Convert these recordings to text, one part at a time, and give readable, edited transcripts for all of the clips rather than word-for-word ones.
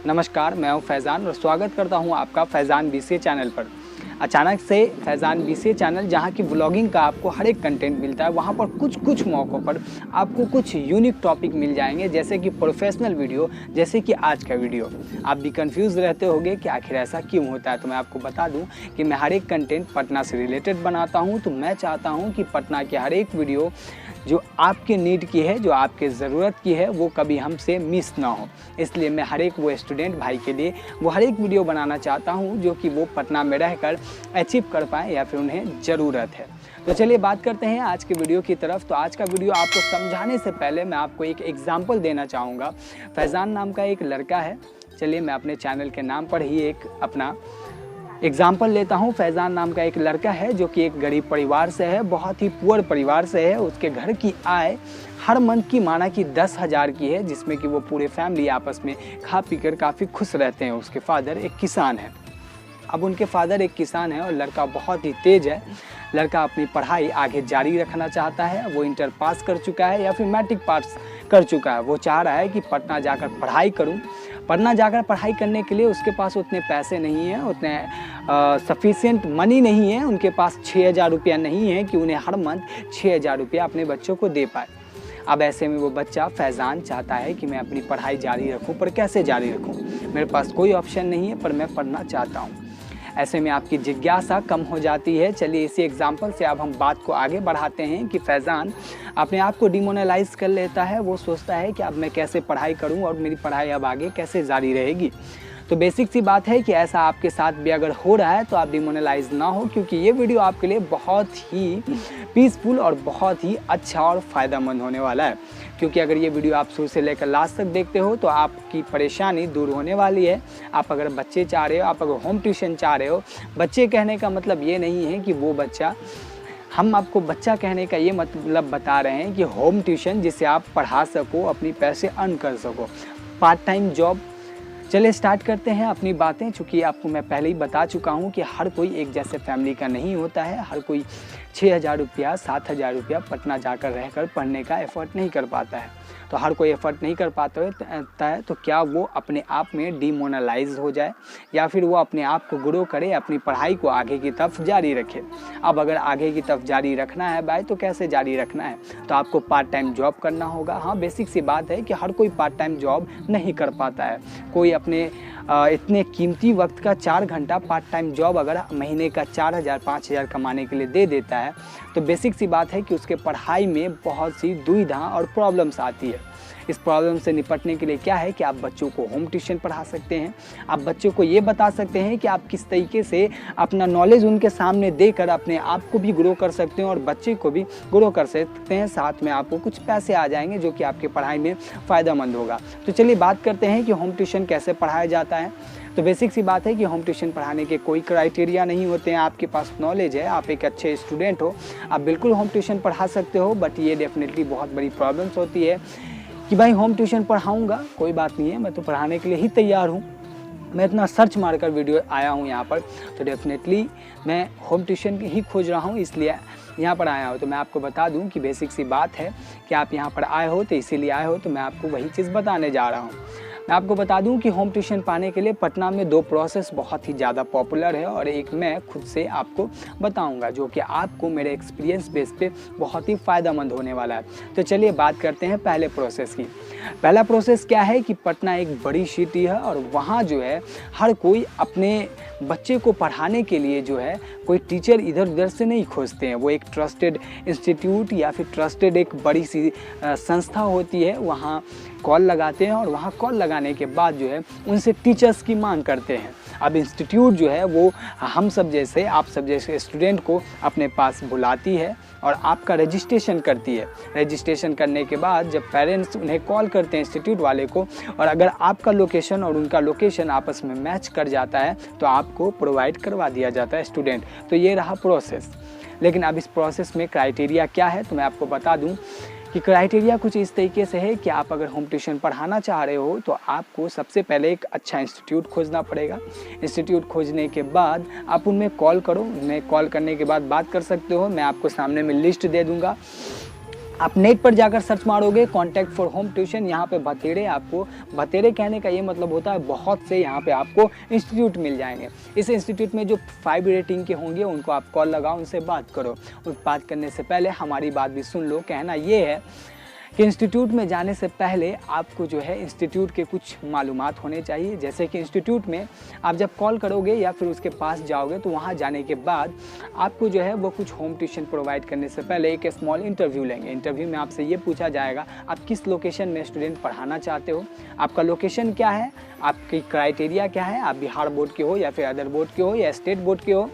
नमस्कार, मैं हूं फैज़ान और स्वागत करता हूं आपका फैज़ान बीसीए चैनल पर। अचानक से फैज़ान बीसीए चैनल जहां की व्लॉगिंग का आपको हर एक कंटेंट मिलता है, वहां पर कुछ मौक़ों पर आपको कुछ यूनिक टॉपिक मिल जाएंगे, जैसे कि प्रोफेशनल वीडियो, जैसे कि आज का वीडियो। आप भी कन्फ्यूज़ रहते होंगे कि आखिर ऐसा क्यों होता है, तो मैं आपको बता दूँ कि मैं हर एक कंटेंट पटना से रिलेटेड बनाता हूँ। तो मैं चाहता हूँ कि पटना की हर एक वीडियो जो आपके नीड की है, जो आपके ज़रूरत की है, वो कभी हमसे मिस ना हो। इसलिए मैं हर एक वो स्टूडेंट भाई के लिए वो हर एक वीडियो बनाना चाहता हूँ जो कि वो पटना में रहकर अचीव कर पाएँ या फिर उन्हें ज़रूरत है। तो चलिए बात करते हैं आज के वीडियो की तरफ। तो आज का वीडियो आपको समझाने से पहले मैं आपको एक एग्जाम्पल देना चाहूँगा। फैज़ान नाम का एक लड़का है। चलिए मैं अपने चैनल के नाम पर ही एक अपना एग्जाम्पल लेता हूँ। फैज़ान नाम का एक लड़का है जो कि एक गरीब परिवार से है, बहुत ही पुअर परिवार से है। उसके घर की आय हर मंथ की माना कि 10,000 की है, जिसमें कि वो पूरे फैमिली आपस में खा पी कर काफ़ी खुश रहते हैं। उसके फादर एक किसान है। अब उनके फादर एक किसान है और लड़का बहुत ही तेज़ है। लड़का अपनी पढ़ाई आगे जारी रखना चाहता है। वो इंटर पास कर चुका है या फिर मैट्रिक पास कर चुका है। वो चाह रहा है कि पटना जाकर पढ़ाई करूं। पटना जाकर पढ़ाई करने के लिए उसके पास उतने पैसे नहीं हैं, उतने सफिशिएंट मनी नहीं है। उनके पास 6,000 रुपया नहीं है कि उन्हें हर मंथ 6,000 रुपया अपने बच्चों को दे पाए। अब ऐसे में वो बच्चा फैज़ान चाहता है कि मैं अपनी पढ़ाई जारी रखूं, पर कैसे जारी रखूं? मेरे पास कोई ऑप्शन नहीं है, पर मैं पढ़ना चाहता हूं। ऐसे में आपकी जिज्ञासा कम हो जाती है। चलिए इसी एग्जाम्पल से अब हम बात को आगे बढ़ाते हैं कि फैज़ान अपने आप को डिमोरलाइज़ कर लेता है। वो सोचता है कि अब मैं कैसे पढ़ाई करूं और मेरी पढ़ाई अब आगे कैसे जारी रहेगी। तो बेसिक सी बात है कि ऐसा आपके साथ भी अगर हो रहा है तो आप डिमोरलाइज़ ना हो, क्योंकि ये वीडियो आपके लिए बहुत ही पीसफुल और बहुत ही अच्छा और फ़ायदेमंद होने वाला है। क्योंकि अगर ये वीडियो आप शुरू से लेकर लास्ट तक देखते हो तो आपकी परेशानी दूर होने वाली है। आप अगर बच्चे चाह रहे हो, आप अगर होम ट्यूशन चाह रहे हो, बच्चे कहने का मतलब ये नहीं है कि वो बच्चा, हम आपको बच्चा कहने का ये मतलब बता रहे हैं कि होम ट्यूशन जिससे आप पढ़ा सको, अपनी पैसे अर्न कर सको, पार्ट टाइम जॉब। चलिए स्टार्ट करते हैं अपनी बातें। चूँकि आपको मैं पहले ही बता चुका हूँ कि हर कोई एक जैसे फैमिली का नहीं होता है। हर कोई 6,000 रुपया 7,000 रुपया पटना जाकर रहकर पढ़ने का एफ़र्ट नहीं कर पाता है। तो हर कोई एफ़र्ट नहीं कर पाता है तो क्या वो अपने आप में डिमोरलाइज़ हो जाए या फिर वो अपने आप को ग्रो करे, अपनी पढ़ाई को आगे की तरफ जारी रखे। अब अगर आगे की तरफ जारी रखना है भाई, तो कैसे जारी रखना है? तो आपको पार्ट टाइम जॉब करना होगा। हाँ, बेसिक सी बात है कि हर कोई पार्ट टाइम जॉब नहीं कर पाता है। कोई अपने इतने कीमती वक्त का 4 घंटा पार्ट टाइम जॉब अगर महीने का 4,000 5,000 कमाने के लिए दे देता है, तो बेसिक सी बात है कि उसके पढ़ाई में बहुत सी दुविधा और प्रॉब्लम्स आती है। इस प्रॉब्लम से निपटने के लिए क्या है कि आप बच्चों को होम ट्यूशन पढ़ा सकते हैं। आप बच्चों को ये बता सकते हैं कि आप किस तरीके से अपना नॉलेज उनके सामने देकर अपने आप को भी ग्रो कर सकते हैं और बच्चे को भी ग्रो कर सकते हैं। साथ में आपको कुछ पैसे आ जाएंगे जो कि आपके पढ़ाई में फ़ायदेमंद होगा। तो चलिए बात करते हैं कि होम ट्यूशन कैसे पढ़ाया जाता है। तो बेसिक सी बात है कि होम ट्यूशन पढ़ाने के कोई क्राइटेरिया नहीं होते हैं। आपके पास नॉलेज है, आप एक अच्छे स्टूडेंट हो, आप बिल्कुल होम ट्यूशन पढ़ा सकते हो। बट ये डेफिनेटली बहुत बड़ी प्रॉब्लम्स होती है कि भाई होम ट्यूशन पढ़ाऊँगा, कोई बात नहीं है, मैं तो पढ़ाने के लिए ही तैयार हूँ। मैं इतना सर्च मारकर वीडियो आया हूँ यहाँ पर, तो डेफिनेटली मैं होम ट्यूशन ही खोज रहा हूँ, इसलिए यहाँ पर आया हूँ। तो मैं आपको बता दूँ कि बेसिक सी बात है कि आप यहाँ पर आए हो तो इसीलिए आए हो, तो मैं आपको वही चीज़ बताने जा रहा हूँ। मैं आपको बता दूं कि होम ट्यूशन पाने के लिए पटना में 2 प्रोसेस बहुत ही ज़्यादा पॉपुलर है और एक मैं खुद से आपको बताऊंगा, जो कि आपको मेरे एक्सपीरियंस बेस पे बहुत ही फ़ायदेमंद होने वाला है। तो चलिए बात करते हैं पहले प्रोसेस की। पहला प्रोसेस क्या है कि पटना एक बड़ी सिटी है और वहाँ जो है हर कोई अपने बच्चे को पढ़ाने के लिए जो है कोई टीचर इधर उधर से नहीं खोजते हैं। वो एक ट्रस्टेड इंस्टीट्यूट या फिर ट्रस्टेड एक बड़ी सी संस्था होती है, वहाँ कॉल लगाते हैं और वहाँ कॉल लगाने के बाद जो है उनसे टीचर्स की मांग करते हैं। अब इंस्टीट्यूट जो है वो हम सब जैसे, आप सब जैसे स्टूडेंट को अपने पास बुलाती है और आपका रजिस्ट्रेशन करती है। रजिस्ट्रेशन करने के बाद जब पेरेंट्स उन्हें कॉल करते हैं इंस्टीट्यूट वाले को, और अगर आपका लोकेशन और उनका लोकेशन आपस में मैच कर जाता है तो आपको प्रोवाइड करवा दिया जाता है स्टूडेंट। तो ये रहा प्रोसेस। लेकिन अब इस प्रोसेस में क्राइटेरिया क्या है, तो मैं आपको बता दूं कि क्राइटेरिया कुछ इस तरीके से है कि आप अगर होम ट्यूशन पढ़ाना चाह रहे हो तो आपको सबसे पहले एक अच्छा इंस्टीट्यूट खोजना पड़ेगा। इंस्टीट्यूट खोजने के बाद आप उनमें कॉल करो, उनमें कॉल करने के बाद बात कर सकते हो। मैं आपको सामने में लिस्ट दे दूँगा आप नेट पर जाकर सर्च मारोगे कॉन्टैक्ट फॉर होम ट्यूशन, यहाँ पे बतेरे, आपको बतेरे कहने का ये मतलब होता है बहुत से यहाँ पे आपको इंस्टीट्यूट मिल जाएंगे। इस इंस्टीट्यूट में जो 5 रेटिंग के होंगे उनको आप कॉल लगाओ, उनसे बात करो। उस बात करने से पहले हमारी बात भी सुन लो। कहना ये है कि इंस्टीट्यूट में जाने से पहले आपको जो है इंस्टीट्यूट के कुछ मालूमात होने चाहिए। जैसे कि इंस्टीट्यूट में आप जब कॉल करोगे या फिर उसके पास जाओगे तो वहाँ जाने के बाद आपको जो है वो कुछ होम ट्यूशन प्रोवाइड करने से पहले एक स्मॉल इंटरव्यू लेंगे। इंटरव्यू में आपसे ये पूछा जाएगा आप किस लोकेशन में स्टूडेंट पढ़ाना चाहते हो, आपका लोकेशन क्या है, आपकी क्राइटेरिया क्या है, आप बिहार बोर्ड के हो या फिर अदर बोर्ड के हो या स्टेट बोर्ड के हो,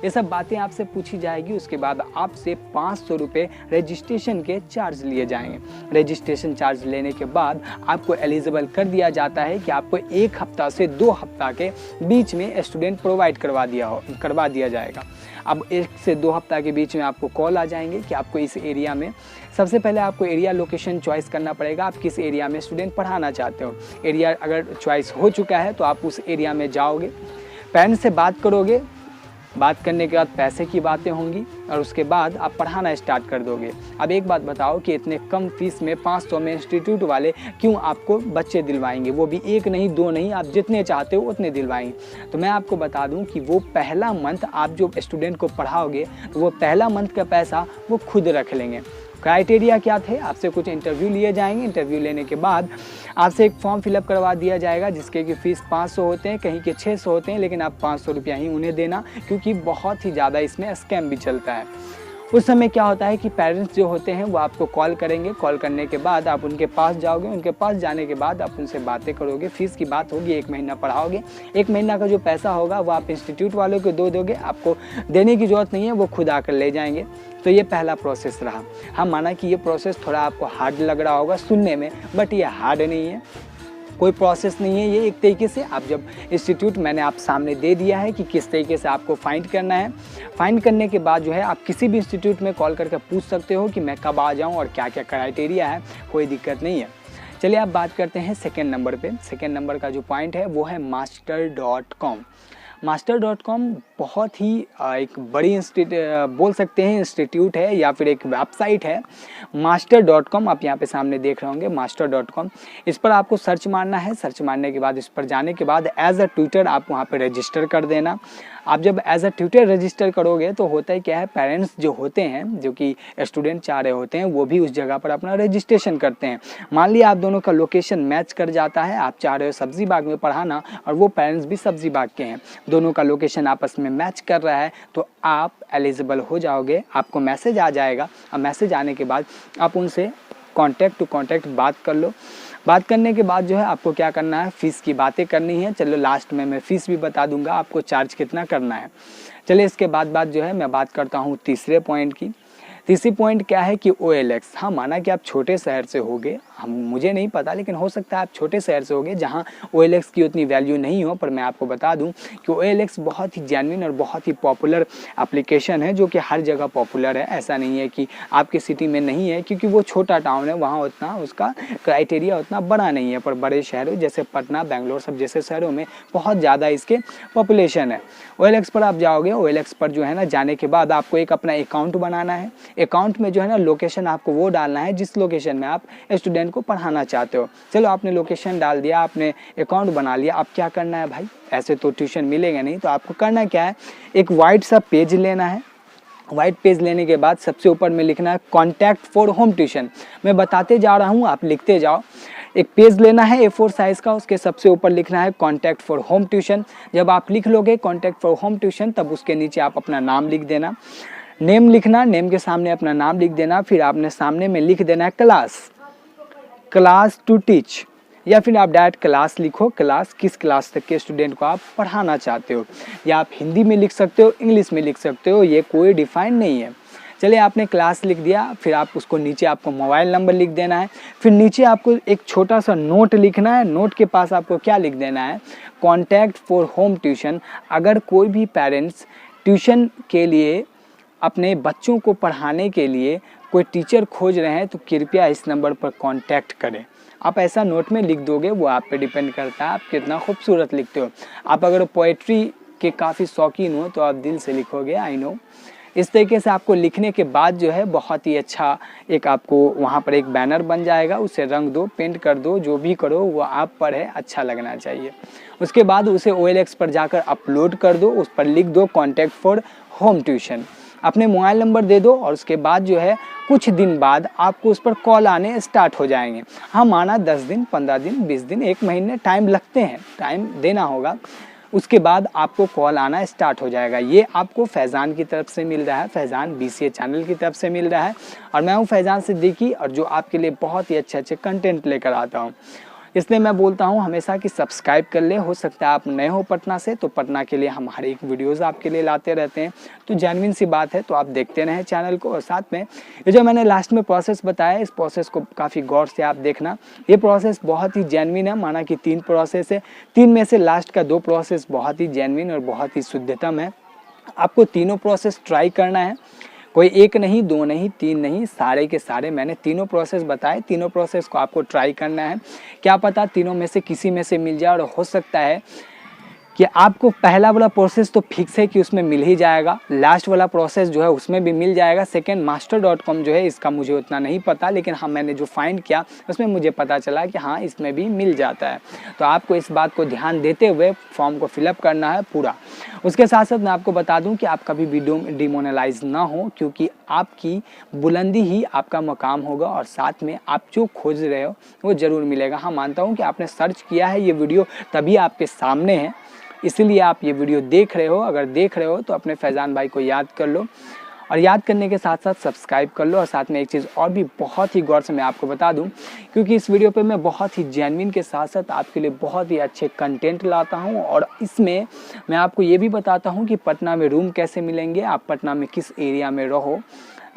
ये सब बातें आपसे पूछी जाएगी। उसके बाद आपसे 500 रुपये रजिस्ट्रेशन के चार्ज लिए जाएंगे। रजिस्ट्रेशन चार्ज लेने के बाद आपको एलिजिबल कर दिया जाता है कि आपको 1 हफ्ता से 2 हफ्ता के बीच में स्टूडेंट प्रोवाइड करवा दिया जाएगा। अब 1 से 2 हफ्ता के बीच में आपको कॉल आ जाएंगे कि आपको इस एरिया में, सबसे पहले आपको एरिया लोकेशन चॉइस करना पड़ेगा, आप किस एरिया में स्टूडेंट पढ़ाना चाहते हो। एरिया अगर चॉइस हो चुका है तो आप उस एरिया में जाओगे, पेरेंट्स से बात करोगे, बात करने के बाद पैसे की बातें होंगी और उसके बाद आप पढ़ाना स्टार्ट कर दोगे। अब एक बात बताओ कि इतने कम फीस में 500 में इंस्टीट्यूट वाले क्यों आपको बच्चे दिलवाएंगे, वो भी 1 नहीं 2 नहीं, आप जितने चाहते हो उतने दिलवाएंगे। तो मैं आपको बता दूं कि वो पहला मंथ आप जो स्टूडेंट को पढ़ाओगे तो वो पहला मंथ का पैसा वो खुद रख लेंगे। क्राइटेरिया क्या थे, आपसे कुछ इंटरव्यू लिए जाएंगे, इंटरव्यू लेने के बाद आपसे एक फॉर्म फिलअप करवा दिया जाएगा जिसके की फ़ीस 500 होते हैं, कहीं के 600 होते हैं, लेकिन आप 500 रुपया ही उन्हें देना क्योंकि बहुत ही ज़्यादा इसमें स्कैम भी चलता है। उस समय क्या होता है कि पेरेंट्स जो होते हैं वो आपको कॉल करेंगे, कॉल करने के बाद आप उनके पास जाओगे, उनके पास जाने के बाद आप उनसे बातें करोगे, फ़ीस की बात होगी, 1 महीना पढ़ाओगे, 1 महीना का जो पैसा होगा वो आप इंस्टीट्यूट वालों को दे दोगे, आपको देने की ज़रूरत नहीं है, वो खुद आकर ले जाएंगे। तो ये पहला प्रोसेस रहा। हम माना कि ये प्रोसेस थोड़ा आपको हार्ड लग रहा होगा सुनने में, बट ये हार्ड नहीं है, कोई प्रोसेस नहीं है। ये एक तरीके से आप जब इंस्टीट्यूट मैंने आप सामने दे दिया है कि किस तरीके से आपको फाइंड करना है। फाइंड करने के बाद जो है आप किसी भी इंस्टीट्यूट में कॉल करके पूछ सकते हो कि मैं कब आ जाऊं और क्या क्या क्राइटेरिया है, कोई दिक्कत नहीं है। चलिए आप बात करते हैं सेकेंड नंबर पे। सेकेंड नंबर का जो पॉइंट है वो है master.com। master.com बहुत ही एक बड़ी बोल सकते हैं इंस्टीट्यूट है या फिर एक वेबसाइट है। master.com आप यहाँ पे सामने देख रहे होंगे master.com। इस पर आपको सर्च मारना है। सर्च मारने के बाद इस पर जाने के बाद एज अ ट्यूटर आप वहाँ पे रजिस्टर कर देना। आप जब एज अ ट्यूटर रजिस्टर करोगे तो होता है क्या है, पेरेंट्स जो होते हैं जो कि स्टूडेंट चाह रहे होते हैं वो भी उस जगह पर अपना रजिस्ट्रेशन करते हैं। मान लिया आप दोनों का लोकेशन मैच कर जाता है, आप चाह रहे हो सब्जी बाग में पढ़ाना और वो पेरेंट्स भी सब्जी बाग के हैं, दोनों का लोकेशन आपस में मैच कर रहा है तो आप एलिजिबल हो जाओगे। आपको मैसेज आ जाएगा और मैसेज आने के बाद आप उनसे कॉन्टैक्ट टू कॉन्टैक्ट बात कर लो। बात करने के बाद जो है आपको क्या करना है, फ़ीस की बातें करनी है। चलो लास्ट में मैं फ़ीस भी बता दूंगा आपको चार्ज कितना करना है। चलिए इसके बाद जो है मैं बात करता हूँ तीसरे पॉइंट की। तीसरी पॉइंट क्या है कि OLX। हाँ, माना कि आप छोटे शहर से होगे, मुझे नहीं पता लेकिन हो सकता है आप छोटे शहर से होगे जहाँ OLX की उतनी वैल्यू नहीं हो, पर मैं आपको बता दूं कि OLX बहुत ही जेन्युइन और बहुत ही पॉपुलर एप्लीकेशन है जो कि हर जगह पॉपुलर है। ऐसा नहीं है कि आपकी सिटी में नहीं है, क्योंकि वो छोटा टाउन है, वहाँ उतना उसका क्राइटेरिया उतना बड़ा नहीं है, पर बड़े शहरों जैसे पटना, बेंगलोर सब जैसे शहरों में बहुत ज़्यादा इसके पॉपुलेशन है। OLX पर आप जाओगे, OLX पर जो है ना जाने के बाद आपको एक अपना अकाउंट बनाना है। अकाउंट में जो है ना लोकेशन आपको वो डालना है जिस लोकेशन में आप स्टूडेंट को पढ़ाना चाहते हो। चलो आपने लोकेशन डाल दिया, आपने अकाउंट बना लिया, अब क्या करना है भाई, ऐसे तो ट्यूशन मिलेगा नहीं, तो आपको करना क्या है, एक वाइट सा पेज लेना है। वाइट पेज लेने के बाद सबसे ऊपर में लिखना है कॉन्टैक्ट फॉर होम ट्यूशन। मैं बताते जा रहा हूँ, आप लिखते जाओ। एक पेज लेना है A4 साइज़ का, उसके सबसे ऊपर लिखना है कॉन्टैक्ट फॉर होम ट्यूशन। जब आप लिख लोगे कॉन्टैक्ट फॉर होम ट्यूशन तब उसके नीचे आप अपना नाम लिख देना, नेम लिखना, नेम के सामने अपना नाम लिख देना, फिर आपने सामने में लिख देना है क्लास टू टीच, या फिर आप डायरेक्ट क्लास लिखो, क्लास किस क्लास तक के स्टूडेंट को आप पढ़ाना चाहते हो, या आप हिंदी में लिख सकते हो, इंग्लिश में लिख सकते हो, ये कोई डिफाइन नहीं है। चलिए आपने क्लास लिख दिया, फिर आप उसको नीचे आपको मोबाइल नंबर लिख देना है, फिर नीचे आपको एक छोटा सा नोट लिखना है। नोट के पास आपको क्या लिख देना है, कॉन्टैक्ट फॉर होम ट्यूशन। अगर कोई भी पेरेंट्स ट्यूशन के लिए अपने बच्चों को पढ़ाने के लिए कोई टीचर खोज रहे हैं तो कृपया इस नंबर पर कांटेक्ट करें। आप ऐसा नोट में लिख दोगे, वो आप पे डिपेंड करता है आप कितना खूबसूरत लिखते हो। आप अगर पोएट्री के काफ़ी शौकीन हो तो आप दिल से लिखोगे, आई नो। इस तरीके से आपको लिखने के बाद जो है बहुत ही अच्छा एक आपको वहाँ पर एक बैनर बन जाएगा। उसे रंग दो, पेंट कर दो, जो भी करो वो आप पर है, अच्छा लगना चाहिए। उसके बाद उसे OLX पर जाकर अपलोड कर दो, उस पर लिख दो कॉन्टैक्ट फॉर होम ट्यूशन, अपने मोबाइल नंबर दे दो और उसके बाद जो है कुछ दिन बाद आपको उस पर कॉल आने स्टार्ट हो जाएंगे। हाँ, माना 10 दिन, 15 दिन, 20 दिन, 1 महीने टाइम लगते हैं, टाइम देना होगा। उसके बाद आपको कॉल आना स्टार्ट हो जाएगा। ये आपको फैज़ान की तरफ से मिल रहा है, फैज़ान BCA चैनल की तरफ से मिल रहा है और मैं हूँ फैज़ान सिद्दीकी और जो आपके लिए बहुत ही अच्छे कंटेंट लेकर आता हूँ। इसलिए मैं बोलता हूँ हमेशा कि सब्सक्राइब कर ले। हो सकता है आप नए हो पटना से, तो पटना के लिए हम हर एक वीडियोज़ आपके लिए लाते रहते हैं, तो जेन्युइन सी बात है, तो आप देखते रहें चैनल को। और साथ में ये जो मैंने लास्ट में प्रोसेस बताया, इस प्रोसेस को काफ़ी गौर से आप देखना। ये प्रोसेस बहुत ही जेन्युइन है, माना कि 3 प्रोसेस है, 3 में से लास्ट का 2 प्रोसेस बहुत ही जेन्युइन और बहुत ही शुद्धतम है। आपको तीनों प्रोसेस ट्राई करना है, कोई एक नहीं, 2 नहीं, 3 नहीं, सारे के सारे मैंने तीनों प्रोसेस बताए। तीनों प्रोसेस को आपको ट्राई करना है। क्या पता तीनों में से किसी में से मिल जाए और हो सकता है कि आपको पहला वाला प्रोसेस तो फिक्स है कि उसमें मिल ही जाएगा, लास्ट वाला प्रोसेस जो है उसमें भी मिल जाएगा। सेकंड master.com जो है इसका मुझे उतना नहीं पता, लेकिन हाँ मैंने जो फाइंड किया उसमें मुझे पता चला कि हाँ इसमें भी मिल जाता है। तो आपको इस बात को ध्यान देते हुए फॉर्म को फिलअप करना है पूरा। उसके साथ साथ मैं आपको बता दूं कि आप कभी भी डिमोनलाइज ना हो, क्योंकि आपकी बुलंदी ही आपका मकाम होगा और साथ में आप जो खोज रहे हो वो ज़रूर मिलेगा। हाँ, मानता हूँ कि आपने सर्च किया है, ये वीडियो तभी आपके सामने है, इसलिए आप ये वीडियो देख रहे हो। अगर देख रहे हो तो अपने फैज़ान भाई को याद कर लो और याद करने के साथ साथ सब्सक्राइब कर लो। और साथ में एक चीज़ और भी बहुत ही गौर से मैं आपको बता दूं, क्योंकि इस वीडियो पे मैं बहुत ही जेन्युइन के साथ साथ आपके लिए बहुत ही अच्छे कंटेंट लाता हूं और इसमें मैं आपको ये भी बताता हूं कि पटना में रूम कैसे मिलेंगे, आप पटना में किस एरिया में रहो,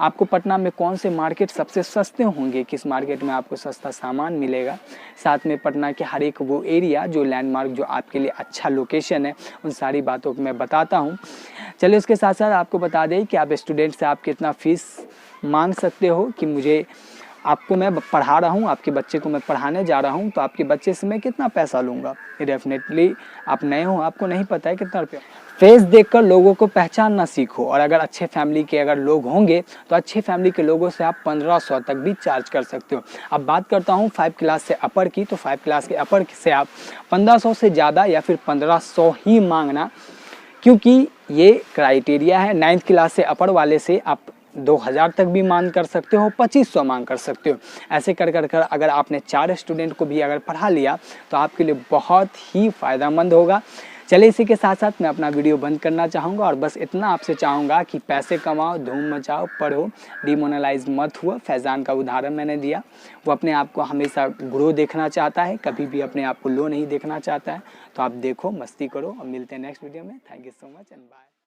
आपको पटना में कौन से मार्केट सबसे सस्ते होंगे, किस मार्केट में आपको सस्ता सामान मिलेगा। साथ में पटना के हर एक वो एरिया जो लैंडमार्क जो आपके लिए अच्छा लोकेशन है, उन सारी बातों को मैं बताता हूँ। चलिए, उसके साथ साथ आपको बता दें कि आप स्टूडेंट से आप कितना फ़ीस मांग सकते हो, कि मुझे आपको मैं पढ़ा रहा हूँ, आपके बच्चे को मैं पढ़ाने जा रहा हूँ, तो आपके बच्चे से मैं कितना पैसा लूँगा। ये डेफिनेटली आप नए हो, आपको नहीं पता है कितना रुपया। फेस देखकर लोगों को पहचानना सीखो, और अगर अच्छे फैमिली के अगर लोग होंगे तो अच्छे फैमिली के लोगों से आप 1500 तक भी चार्ज कर सकते हो। अब बात करता हूँ 5 क्लास से अपर की, तो 5 क्लास के अपर से आप 1500 से ज़्यादा या फिर 1500 ही मांगना, क्योंकि ये क्राइटेरिया है। 9th क्लास से अपर वाले से आप 2000 तक भी मांग कर सकते हो, 2500 मांग कर सकते हो। ऐसे कर अगर आपने 4 स्टूडेंट को भी अगर पढ़ा लिया तो आपके लिए बहुत ही फ़ायदेमंद होगा। चलिए, इसी के साथ साथ मैं अपना वीडियो बंद करना चाहूँगा और बस इतना आपसे चाहूँगा कि पैसे कमाओ, धूम मचाओ, पढ़ो, डिमोनलाइज मत हुआ। फैज़ान का उदाहरण मैंने दिया, वो अपने आप को हमेशा ग्रो देखना चाहता है, कभी भी अपने आप को लो नहीं देखना चाहता है। तो आप देखो, मस्ती करो और मिलते हैं नेक्स्ट वीडियो में। Thank you so much and bye.